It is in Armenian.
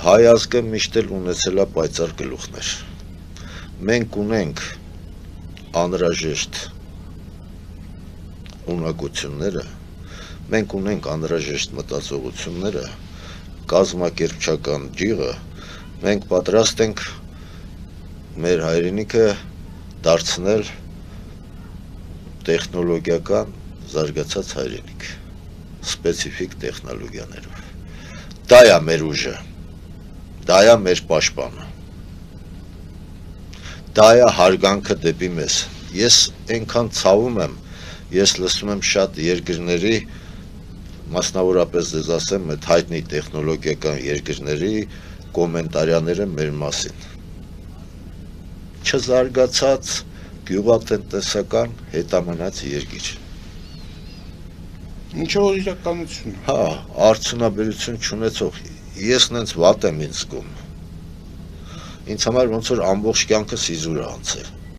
հայ ազգը միշտ էլ ունեցել է պայծառ գլուխներ։ Մենք ունենք անհրաժեշտ ունակությունները, մենք ունենք անհրաժեշտ մտածողությունները, կազմակերպչական ջիղը, մենք պատրաստ ենք մեր հայրենիքը դարձնել տեխնոլոգիական զարգացած հայրենիք, սպեցիֆիկ տեխնոլոգիաներով։ Դա է մեր ուժը, դա է մեր պաշտպանը, դա է հարգանքը դեպի մեզ։ Ես այնքան ցավում եմ, ես լսում եմ շատ երկրների, մասնավորապես դες ասեմ, այդ հայտնի տեխնոլոգիական երկրների կոմենտարիաները մեր մասին։ Չզարգացած գյուղատնտեսական հետամնաց երկիր։ Ինչով իրականություն։ Հա, արդյունաբերություն չունեցող, ես նենց վատ եմ ինձ զգում։ Ինձ համար ոնց որ ամբողջ կյանքս իզուր է անցել։